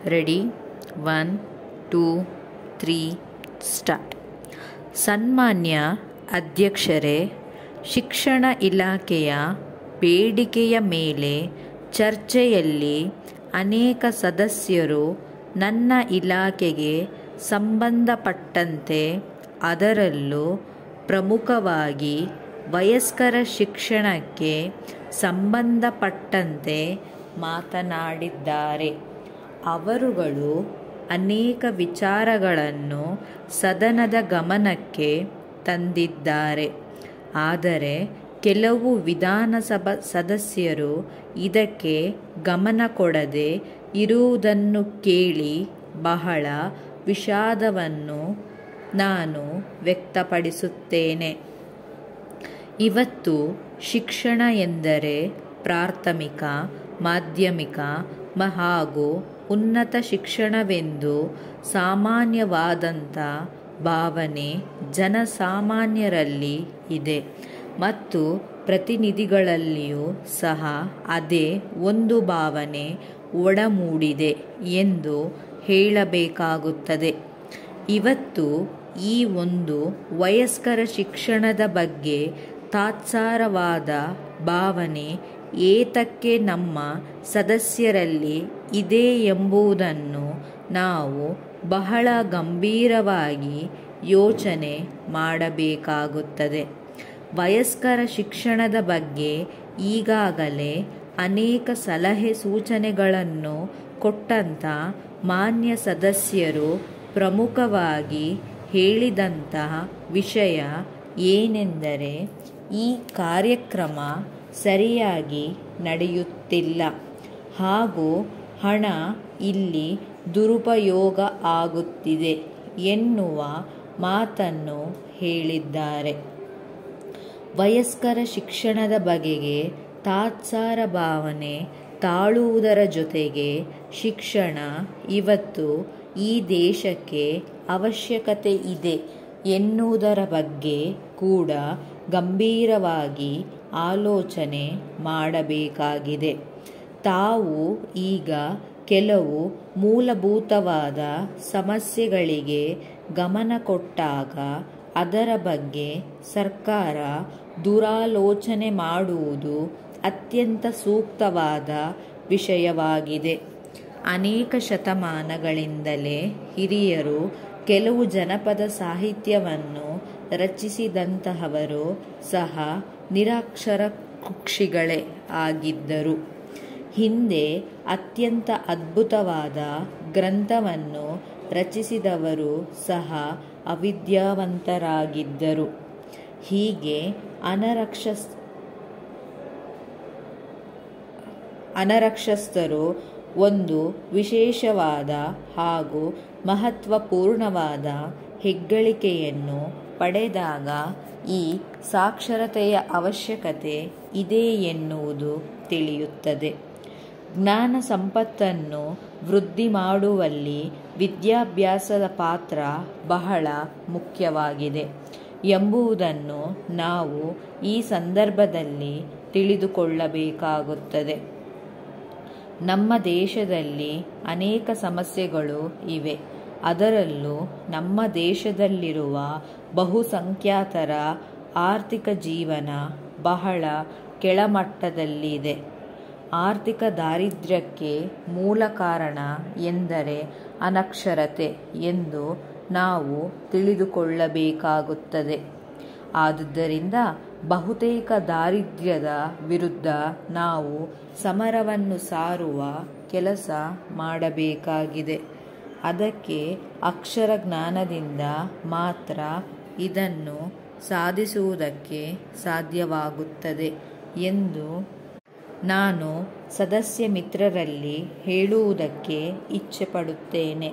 Ready 1 2 3 start. ಸನ್ಮಾನ್ಯ ಅಧ್ಯಕ್ಷರೇ, ಶಿಕ್ಷಣ ಇಲಾಖೆಯ ಬೇಡಿಕೆಯ ಮೇಲೆ ಚರ್ಚೆಯಲ್ಲಿ ಅನೇಕ ಸದಸ್ಯರು ನನ್ನ ಇಲಾಖೆಗೆ ಸಂಬಂಧಪಟ್ಟಂತೆ, ಅದರಲ್ಲೂ ಪ್ರಮುಖವಾಗಿ ವಯಸ್ಕರ ಶಿಕ್ಷಣಕ್ಕೆ ಸಂಬಂಧಪಟ್ಟಂತೆ ಮಾತನಾಡಿದ್ದಾರೆ. ಅವರುಗಳು ಅನೇಕ ವಿಚಾರಗಳನ್ನು ಸದನದ ಗಮನಕ್ಕೆ ತಂದಿದ್ದಾರೆ. ಆದರೆ ಕೆಲವು ವಿಧಾನಸಭಾ ಸದಸ್ಯರು ಇದಕ್ಕೆ ಗಮನ ಕೊಡದೆ ಇರುವುದನ್ನು ಕೇಳಿ ಬಹಳ ವಿಷಾದವನ್ನು ನಾನು ವ್ಯಕ್ತಪಡಿಸುತ್ತೇನೆ. ಇವತ್ತು ಶಿಕ್ಷಣ ಎಂದರೆ ಪ್ರಾಥಮಿಕ, ಮಾಧ್ಯಮಿಕ ಹಾಗೂ ಉನ್ನತ ಶಿಕ್ಷಣವೆಂದು ಸಾಮಾನ್ಯವಾದಂಥ ಭಾವನೆ ಜನಸಾಮಾನ್ಯರಲ್ಲಿ ಇದೆ ಮತ್ತು ಪ್ರತಿನಿಧಿಗಳಲ್ಲಿಯೂ ಸಹ ಅದೇ ಒಂದು ಭಾವನೆ ಒಡಮೂಡಿದೆ ಎಂದು ಹೇಳಬೇಕಾಗುತ್ತದೆ. ಇವತ್ತು ಈ ಒಂದು ವಯಸ್ಕರ ಶಿಕ್ಷಣದ ಬಗ್ಗೆ ತಾತ್ಸಾರವಾದ ಭಾವನೆ ಏತಕ್ಕೆ ನಮ್ಮ ಸದಸ್ಯರಲ್ಲಿ ಇದೆ ಎಂಬುದನ್ನು ನಾವು ಬಹಳ ಗಂಭೀರವಾಗಿ ಯೋಚನೆ ಮಾಡಬೇಕಾಗುತ್ತದೆ. ವಯಸ್ಕರ ಶಿಕ್ಷಣದ ಬಗ್ಗೆ ಈಗಾಗಲೇ ಅನೇಕ ಸಲಹೆ ಸೂಚನೆಗಳನ್ನು ಕೊಟ್ಟಂಥ ಮಾನ್ಯ ಸದಸ್ಯರು ಪ್ರಮುಖವಾಗಿ ಹೇಳಿದಂತಹ ವಿಷಯ ಏನೆಂದರೆ, ಈ ಕಾರ್ಯಕ್ರಮ ಸರಿಯಾಗಿ ನಡೆಯುತ್ತಿಲ್ಲ ಹಾಗೂ ಹಣ ಇಲ್ಲಿ ದುರುಪಯೋಗ ಆಗುತ್ತಿದೆ ಎನ್ನುವ ಮಾತನ್ನು ಹೇಳಿದ್ದಾರೆ. ವಯಸ್ಕರ ಶಿಕ್ಷಣದ ಬಗೆಗೆ ತಾತ್ಸಾರ ಭಾವನೆ ತಾಳುವುದರ ಜೊತೆಗೆ ಶಿಕ್ಷಣ ಇವತ್ತು ಈ ದೇಶಕ್ಕೆ ಅವಶ್ಯಕತೆ ಇದೆ ಎನ್ನುವುದರ ಬಗ್ಗೆ ಕೂಡ ಗಂಭೀರವಾಗಿ ಆಲೋಚನೆ ಮಾಡಬೇಕಾಗಿದೆ. ತಾವು ಈಗ ಕೆಲವು ಮೂಲಭೂತವಾದ ಸಮಸ್ಯೆಗಳಿಗೆ ಗಮನ ಕೊಟ್ಟಾಗ ಅದರ ಬಗ್ಗೆ ಸರ್ಕಾರ ದುರಾಲೋಚನೆ ಮಾಡುವುದು ಅತ್ಯಂತ ಸೂಕ್ತವಾದ ವಿಷಯವಾಗಿದೆ. ಅನೇಕ ಶತಮಾನಗಳಿಂದಲೇ ಹಿರಿಯರು ಕೆಲವು ಜನಪದ ಸಾಹಿತ್ಯವನ್ನು ರಚಿಸಿದಂತಹವರು ಸಹ ನಿರಕ್ಷರ ಕುಕ್ಷಿಗಳೇ ಆಗಿದ್ದರು. ಹಿಂದೆ ಅತ್ಯಂತ ಅದ್ಭುತವಾದ ಗ್ರಂಥವನ್ನು ರಚಿಸಿದವರು ಸಹ ಅವಿದ್ಯಾವಂತರಾಗಿದ್ದರು. ಹೀಗೆ ಅನಕ್ಷರಸ್ಥರು ಒಂದು ವಿಶೇಷವಾದ ಹಾಗೂ ಮಹತ್ವಪೂರ್ಣವಾದ ಹೆಗ್ಗಳಿಕೆಯನ್ನು ಪಡೆದಾಗ ಈ ಸಾಕ್ಷರತೆಯ ಅವಶ್ಯಕತೆ ಇದೆ ಎನ್ನುವುದು ತಿಳಿಯುತ್ತದೆ. ಜ್ಞಾನ ಸಂಪತ್ತನ್ನು ವೃದ್ಧಿ ಮಾಡುವಲ್ಲಿ ವಿದ್ಯಾಭ್ಯಾಸದ ಪಾತ್ರ ಬಹಳ ಮುಖ್ಯವಾಗಿದೆ ಎಂಬುದನ್ನು ನಾವು ಈ ಸಂದರ್ಭದಲ್ಲಿ ತಿಳಿದುಕೊಳ್ಳಬೇಕಾಗುತ್ತದೆ. ನಮ್ಮ ದೇಶದಲ್ಲಿ ಅನೇಕ ಸಮಸ್ಯೆಗಳು ಇವೆ. ಅದರಲ್ಲೂ ನಮ್ಮ ದೇಶದಲ್ಲಿರುವ ಬಹುಸಂಖ್ಯಾತರ ಆರ್ಥಿಕ ಜೀವನ ಬಹಳ ಕೆಳಮಟ್ಟದಲ್ಲಿದೆ. ಆರ್ಥಿಕ ದಾರಿದ್ರ್ಯಕ್ಕೆ ಮೂಲ ಕಾರಣ ಎಂದರೆ ಅನಕ್ಷರತೆ ಎಂದು ನಾವು ತಿಳಿದುಕೊಳ್ಳಬೇಕಾಗುತ್ತದೆ. ಆದುದರಿಂದ ಬಹುತೇಕ ದಾರಿದ್ರ್ಯದ ವಿರುದ್ಧ ನಾವು ಸಮರವನ್ನು ಸಾರುವ ಕೆಲಸ ಮಾಡಬೇಕಾಗಿದೆ. ಅದಕ್ಕೆ ಅಕ್ಷರ ಜ್ಞಾನದಿಂದ ಮಾತ್ರ ಇದನ್ನು ಸಾಧಿಸುವುದಕ್ಕೆ ಸಾಧ್ಯವಾಗುತ್ತದೆ ಎಂದು ನಾನು ಸದಸ್ಯ ಮಿತ್ರರಲ್ಲಿ ಹೇಳುವುದಕ್ಕೆ ಇಚ್ಛೆಪಡುತ್ತೇನೆ.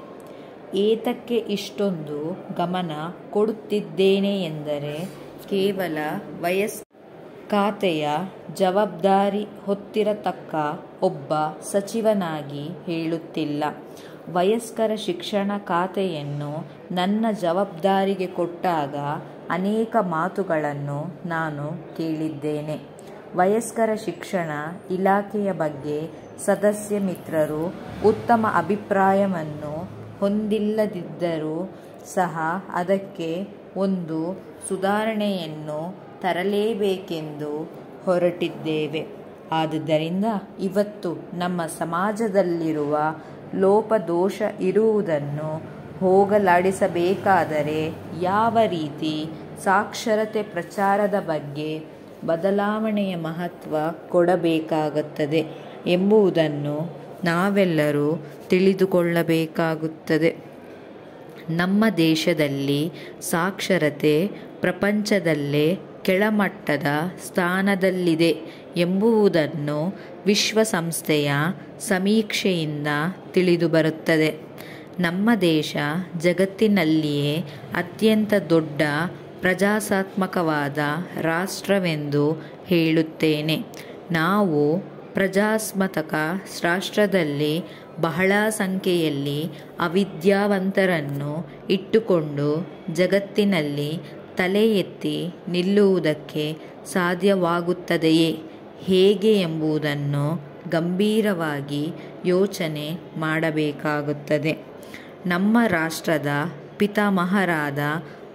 ಏತಕ್ಕೆ ಇಷ್ಟೊಂದು ಗಮನ ಕೊಡುತ್ತಿದ್ದೇನೆ ಎಂದರೆ, ಕೇವಲ ಖಾತೆಯ ಜವಾಬ್ದಾರಿ ಹೊತ್ತಿರತಕ್ಕ ಒಬ್ಬ ಸಚಿವನಾಗಿ ಹೇಳುತ್ತಿಲ್ಲ. ವಯಸ್ಕರ ಶಿಕ್ಷಣ ಖಾತೆಯನ್ನು ನನ್ನ ಜವಾಬ್ದಾರಿಗೆ ಕೊಟ್ಟಾಗ ಅನೇಕ ಮಾತುಗಳನ್ನು ನಾನು ಕೇಳಿದ್ದೇನೆ. ವಯಸ್ಕರ ಶಿಕ್ಷಣ ಇಲಾಖೆಯ ಬಗ್ಗೆ ಸದಸ್ಯ ಮಿತ್ರರು ಉತ್ತಮ ಅಭಿಪ್ರಾಯವನ್ನು ಹೊಂದಿಲ್ಲದಿದ್ದರೂ ಸಹ ಅದಕ್ಕೆ ಒಂದು ಸುಧಾರಣೆಯನ್ನು ತರಲೇಬೇಕೆಂದು ಹೊರಟಿದ್ದೇವೆ. ಆದುದರಿಂದ ಇವತ್ತು ನಮ್ಮ ಸಮಾಜದಲ್ಲಿರುವ ಲೋಪದೋಷ ಇರುವುದನ್ನು ಹೋಗಲಾಡಿಸಬೇಕಾದರೆ ಯಾವ ರೀತಿ ಸಾಕ್ಷರತೆ ಪ್ರಚಾರದ ಬಗ್ಗೆ ಬದಲಾವಣೆಯ ಮಹತ್ವ ಕೊಡಬೇಕಾಗುತ್ತದೆ ಎಂಬುದನ್ನು ನಾವೆಲ್ಲರೂ ತಿಳಿದುಕೊಳ್ಳಬೇಕಾಗುತ್ತದೆ. ನಮ್ಮ ದೇಶದಲ್ಲಿ ಸಾಕ್ಷರತೆ ಪ್ರಪಂಚದಲ್ಲೇ ಕೆಳಮಟ್ಟದ ಸ್ಥಾನದಲ್ಲಿದೆ ಎಂಬುದನ್ನು ವಿಶ್ವಸಂಸ್ಥೆಯ ಸಮೀಕ್ಷೆಯಿಂದ ತಿಳಿದುಬರುತ್ತದೆ. ನಮ್ಮ ದೇಶ ಜಗತ್ತಿನಲ್ಲಿಯೇ ಅತ್ಯಂತ ದೊಡ್ಡ ಪ್ರಜಾಸತ್ತಾತ್ಮಕವಾದ ರಾಷ್ಟ್ರವೆಂದು ಹೇಳುತ್ತೇನೆ. ನಾವು ಪ್ರಜಾಸತ್ತಾತ್ಮಕ ರಾಷ್ಟ್ರದಲ್ಲಿ ಬಹಳ ಸಂಖ್ಯೆಯಲ್ಲಿ ಅವಿದ್ಯಾವಂತರನ್ನು ಇಟ್ಟುಕೊಂಡು ಜಗತ್ತಿನಲ್ಲಿ ತಲೆ ಎತ್ತಿ ನಿಲ್ಲುವುದಕ್ಕೆ ಸಾಧ್ಯವಾಗುತ್ತದೆಯೇ ಹೇಗೆ ಎಂಬುದನ್ನು ಗಂಭೀರವಾಗಿ ಯೋಚನೆ ಮಾಡಬೇಕಾಗುತ್ತದೆ. ನಮ್ಮ ರಾಷ್ಟ್ರದ ಪಿತಾಮಹರಾದ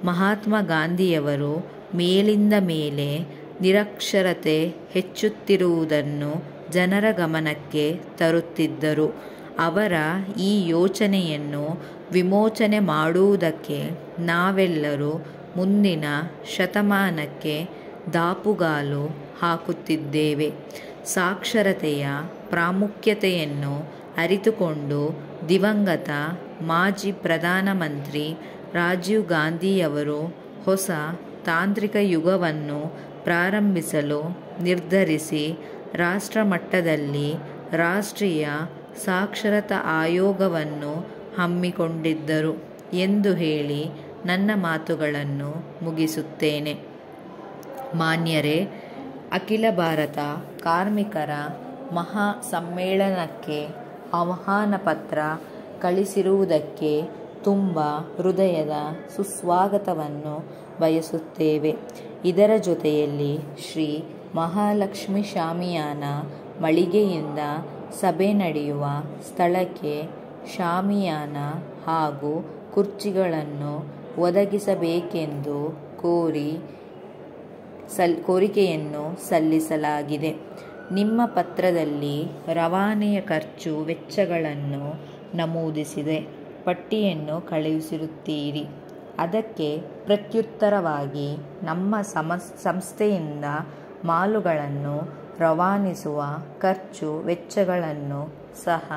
ಮಹಾತ್ಮ ಗಾಂಧಿಯವರು ಮೇಲಿಂದ ಮೇಲೆ ನಿರಕ್ಷರತೆ ಹೆಚ್ಚುತ್ತಿರುವುದನ್ನು ಜನರ ಗಮನಕ್ಕೆ ತರುತ್ತಿದ್ದರು. ಅವರ ಈ ಯೋಚನೆಯನ್ನು ವಿಮೋಚನೆ ಮಾಡುವುದಕ್ಕೆ ನಾವೆಲ್ಲರೂ ಮುಂದಿನ ಶತಮಾನಕ್ಕೆ ದಾಪುಗಾಲು ಹಾಕುತ್ತಿದ್ದೇವೆ. ಸಾಕ್ಷರತೆಯ ಪ್ರಾಮುಖ್ಯತೆಯನ್ನು ಅರಿತುಕೊಂಡು ದಿವಂಗತ ಮಾಜಿ ಪ್ರಧಾನಮಂತ್ರಿ ರಾಜೀವ್ ಗಾಂಧಿಯವರು ಹೊಸ ತಾಂತ್ರಿಕ ಯುಗವನ್ನು ಪ್ರಾರಂಭಿಸಲು ನಿರ್ಧರಿಸಿ ರಾಷ್ಟ್ರಮಟ್ಟದಲ್ಲಿ ರಾಷ್ಟ್ರೀಯ ಸಾಕ್ಷರತಾ ಆಯೋಗವನ್ನು ಹಮ್ಮಿಕೊಂಡಿದ್ದರು ಎಂದು ಹೇಳಿ ನನ್ನ ಮಾತುಗಳನ್ನು ಮುಗಿಸುತ್ತೇನೆ. ಮಾನ್ಯರೇ, ಅಖಿಲ ಭಾರತ ಕಾರ್ಮಿಕರ ಮಹಾ ಸಮ್ಮೇಳನಕ್ಕೆ ಆಹ್ವಾನ ಪತ್ರ ಕಳಿಸಿರುವುದಕ್ಕೆ ತುಂಬ ಹೃದಯದ ಸುಸ್ವಾಗತವನ್ನು ಬಯಸುತ್ತೇವೆ. ಇದರ ಜೊತೆಯಲ್ಲಿ ಶ್ರೀ ಮಹಾಲಕ್ಷ್ಮಿ ಶಾಮಿಯಾನ ಮಳಿಗೆಯಿಂದ ಸಭೆ ನಡೆಯುವ ಸ್ಥಳಕ್ಕೆ ಶಾಮಿಯಾನ ಹಾಗೂ ಕುರ್ಚಿಗಳನ್ನು ಒದಗಿಸಬೇಕೆಂದು ಕೋರಿಕೆಯನ್ನು ಸಲ್ಲಿಸಲಾಗಿದೆ. ನಿಮ್ಮ ಪತ್ರದಲ್ಲಿ ರವಾನೆಯ ಖರ್ಚು ವೆಚ್ಚಗಳನ್ನು ನಮೂದಿಸಿದೆ ಪಟ್ಟಿಯನ್ನು ಕಳುಹಿಸಿರುತ್ತೀರಿ. ಅದಕ್ಕೆ ಪ್ರತ್ಯುತ್ತರವಾಗಿ ನಮ್ಮ ಸಂಸ್ಥೆಯಿಂದ ಮಾಲುಗಳನ್ನು ರವಾನಿಸುವ ಖರ್ಚು ವೆಚ್ಚಗಳನ್ನು ಸಹ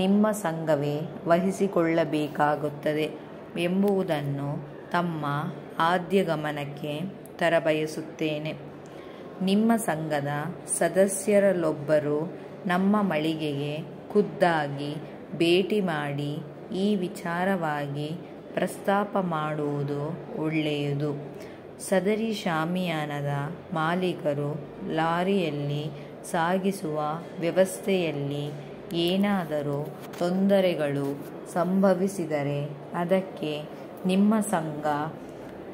ನಿಮ್ಮ ಸಂಘವೇ ವಹಿಸಿಕೊಳ್ಳಬೇಕಾಗುತ್ತದೆ ಎಂಬುದನ್ನು ತಮ್ಮ ಆದ್ಯ ಗಮನಕ್ಕೆ ತರಬಯಸುತ್ತೇನೆ. ನಿಮ್ಮ ಸಂಘದ ಸದಸ್ಯರಲ್ಲೊಬ್ಬರು ನಮ್ಮ ಮಳಿಗೆಗೆ ಖುದ್ದಾಗಿ ಭೇಟಿ ಮಾಡಿ ಈ ವಿಚಾರವಾಗಿ ಪ್ರಸ್ತಾಪ ಮಾಡುವುದು ಒಳ್ಳೆಯದು. ಸದರಿ ಶಾಮಿಯಾನದ ಮಾಲೀಕರು ಲಾರಿಯಲ್ಲಿ ಸಾಗಿಸುವ ವ್ಯವಸ್ಥೆಯಲ್ಲಿ ಏನಾದರೂ ತೊಂದರೆಗಳು ಸಂಭವಿಸಿದರೆ ಅದಕ್ಕೆ ನಿಮ್ಮ ಸಂಘ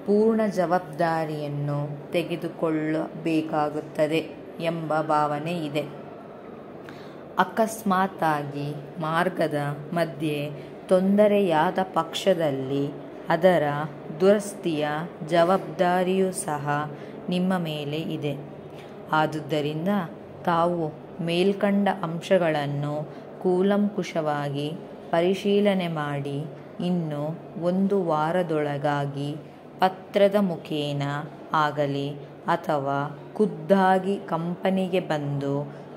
ಪೂರ್ಣ ಜವಾಬ್ದಾರಿಯನ್ನು ತೆಗೆದುಕೊಳ್ಳಬೇಕಾಗುತ್ತದೆ ಎಂಬ ಭಾವನೆ ಇದೆ. ಅಕಸ್ಮಾತ್ತಾಗಿ ಮಾರ್ಗದ ಮಧ್ಯೆ ತೊಂದರೆಯಾದ ಪಕ್ಷದಲ್ಲಿ ಅದರ ದುರಸ್ತಿಯ ಜವಾಬ್ದಾರಿಯೂ ಸಹ ನಿಮ್ಮ ಮೇಲೆ ಇದೆ. ಆದುದರಿಂದ ತಾವು ಮೇಲ್ಕಂಡ ಅಂಶಗಳನ್ನು ಕೂಲಂಕುಷವಾಗಿ ಪರಿಶೀಲನೆ ಮಾಡಿ ಇನ್ನು 1 ವಾರದೊಳಗಾಗಿ ಪತ್ರದ ಮುಖೇನ ಆಗಲಿ ಅಥವಾ ಖುದ್ದಾಗಿ ಕಂಪನಿಗೆ ಬಂದು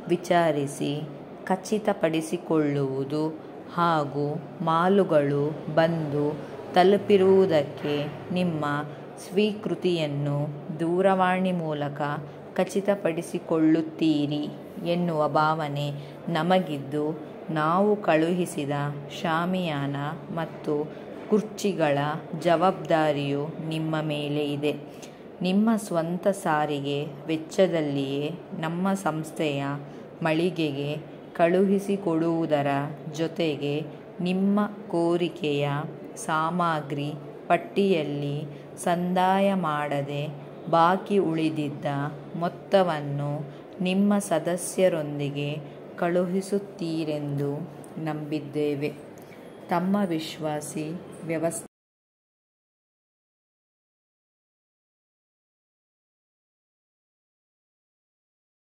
ವಿಚಾರಿಸಿ ಖಚಿತಪಡಿಸಿಕೊಳ್ಳುವುದು ಹಾಗೂ ಮಾಲುಗಳು ಬಂದು ತಲುಪಿರುವುದಕ್ಕೆ ನಿಮ್ಮ ಸ್ವೀಕೃತಿಯನ್ನು ದೂರವಾಣಿ ಮೂಲಕ ಖಚಿತಪಡಿಸಿಕೊಳ್ಳುತ್ತೀರಿ ಎನ್ನುವ ಭಾವನೆ ನಮಗಿದ್ದು, ನಾವು ಕಳುಹಿಸಿದ ಶಾಮಿಯಾನ ಮತ್ತು ಕುರ್ಚಿಗಳ ಜವಾಬ್ದಾರಿಯು ನಿಮ್ಮ ಮೇಲೆ ಇದೆ. ನಿಮ್ಮ ಸ್ವಂತ ಸಾರಿಗೆ ವೆಚ್ಚದಲ್ಲಿಯೇ ನಮ್ಮ ಸಂಸ್ಥೆಯ ಮಳಿಗೆಗೆ ಕಳುಹಿಸಿಕೊಡುವುದರ ಜೊತೆಗೆ ನಿಮ್ಮ ಕೋರಿಕೆಯ ಸಾಮಗ್ರಿ ಪಟ್ಟಿಯಲ್ಲಿ ಸಂದಾಯ ಮಾಡದೆ ಬಾಕಿ ಉಳಿದಿದ್ದ ಮೊತ್ತವನ್ನು ನಿಮ್ಮ ಸದಸ್ಯರೊಂದಿಗೆ ಕಳುಹಿಸುತ್ತೀರೆಂದು ನಂಬಿದ್ದೇವೆ. ತಮ್ಮ ವಿಶ್ವಾಸಿ ವ್ಯವಸ್ಥಾಪಕರಾದ